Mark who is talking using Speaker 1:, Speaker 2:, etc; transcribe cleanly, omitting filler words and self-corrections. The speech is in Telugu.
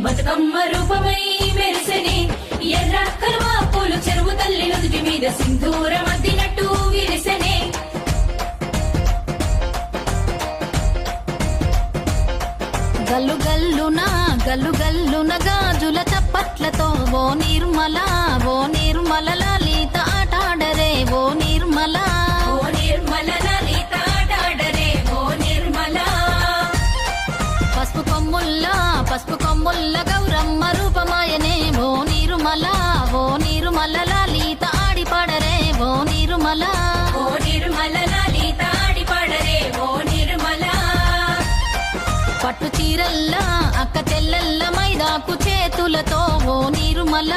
Speaker 1: బతుకమ్మ రూపమై మెరిసెనే ఎర్ర కలువ పూలు చెరువు తల్లి నుదుటి మీద సింధూరం అద్దినట్టు విరిసెనే
Speaker 2: గల్లు గల్లున గాజుల చప్పట్లతో ఓ నిర్మల లలిత ఆటాడరే ఓ నిర్మల
Speaker 1: లలిత ఆటాడరే ఓ నిర్మల
Speaker 2: పసుపు కొమ్ముల్ల గౌరమ్మ రూపమాయనే ఓ నిర్మల లలిత ఆడిపాడరే ఓ నిర్మల
Speaker 1: లలిత ఆడిపాడరే ఓ నిర్మల
Speaker 2: పట్టు చీరల్లా అక్క చెల్లెల్ల మైదాకు చేతులతో ఓ నిర్మల